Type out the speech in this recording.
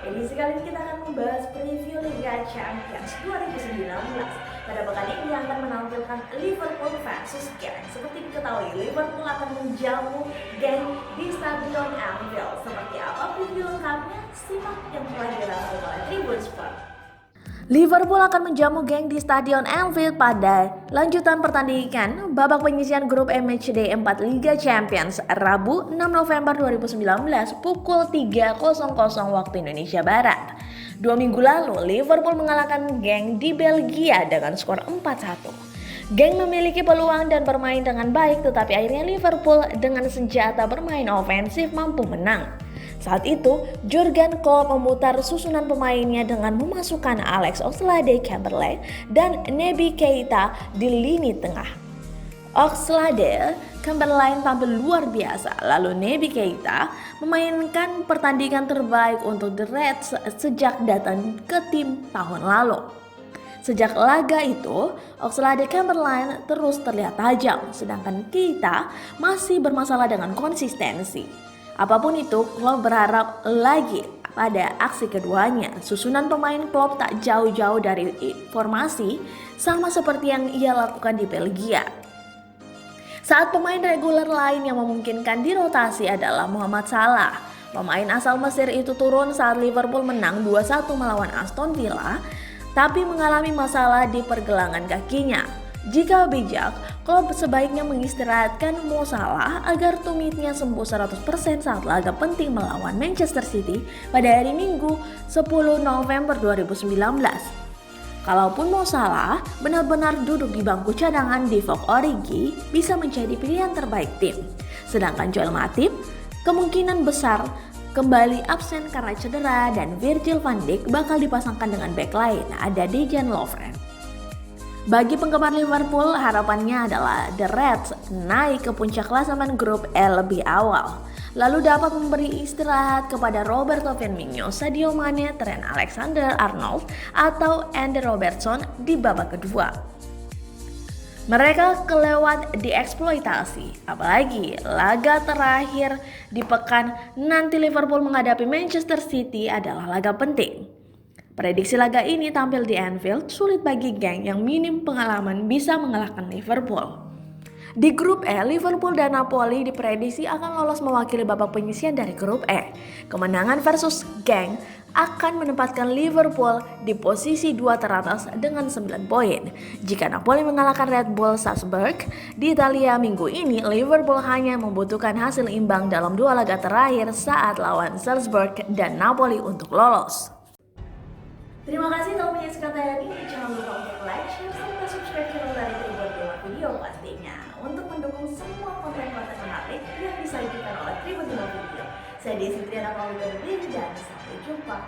Edisi kali ini kita akan membahas preview Liga Champions 2019. Pada pekan ini akan menampilkan Liverpool versus Genk. Seperti diketahui, Liverpool akan menjamu Genk di Stadion Anfield. Seperti apa preview lengkapnya? Simak yang telah dirangkum oleh Tribun Sport. Liverpool akan menjamu Genk di Stadion Anfield pada lanjutan pertandingan babak penyisihan grup E Matchday 4 Liga Champions Rabu 6 November 2019 pukul 3.00 waktu Indonesia Barat. 2 minggu lalu, Liverpool mengalahkan Genk di Belgia dengan skor 4-1. Genk memiliki peluang dan bermain dengan baik, tetapi akhirnya Liverpool dengan senjata bermain ofensif mampu menang. Saat itu, Jurgen Klopp memutar susunan pemainnya dengan memasukkan Alex Oxlade-Chamberlain dan Naby Keita di lini tengah. Oxlade-Chamberlain tampil luar biasa, lalu Naby Keita memainkan pertandingan terbaik untuk The Reds sejak datang ke tim tahun lalu. Sejak laga itu, Oxlade-Chamberlain terus terlihat tajam, sedangkan Keita masih bermasalah dengan konsistensi. Apapun itu, Klopp berharap lagi pada aksi keduanya. Susunan pemain Klopp tak jauh-jauh dari formasi sama seperti yang ia lakukan di Belgia. Saat pemain reguler lain yang memungkinkan dirotasi adalah Mohamed Salah. Pemain asal Mesir itu turun saat Liverpool menang 2-1 melawan Aston Villa, tapi mengalami masalah di pergelangan kakinya. Jika bijak, Klopp sebaiknya mengistirahatkan Mo Salah agar tumitnya sembuh 100% saat laga penting melawan Manchester City pada hari Minggu 10 November 2019. Kalaupun Mo Salah benar-benar duduk di bangku cadangan, Divock Origi bisa menjadi pilihan terbaik tim. Sedangkan Joel Matip kemungkinan besar kembali absen karena cedera dan Virgil van Dijk bakal dipasangkan dengan bek lain, ada Dejan Lovren. Bagi penggemar Liverpool, harapannya adalah The Reds naik ke puncak klasemen grup E lebih awal, lalu dapat memberi istirahat kepada Roberto Firmino, Sadio Mane, Trent Alexander-Arnold, atau Andy Robertson di babak kedua. Mereka kelewat dieksploitasi, apalagi laga terakhir di pekan nanti Liverpool menghadapi Manchester City adalah laga penting. Prediksi laga ini tampil di Anfield sulit bagi Genk yang minim pengalaman bisa mengalahkan Liverpool. Di grup E, Liverpool dan Napoli diprediksi akan lolos mewakili babak penyisihan dari grup E. Kemenangan versus Genk akan menempatkan Liverpool di posisi 2 teratas dengan 9 poin. Jika Napoli mengalahkan Red Bull Salzburg di Italia minggu ini, Liverpool hanya membutuhkan hasil imbang dalam 2 laga terakhir saat lawan Salzburg dan Napoli untuk lolos. Terima kasih telah menyaksikan tayangan ini. Jangan lupa untuk like, share, serta subscribe channel dari Tribun Video pastinya untuk mendukung semua konten-konten menarik yang disajikan oleh Tribun Video. Saya Desi Triana pamit undur diri dan sampai jumpa.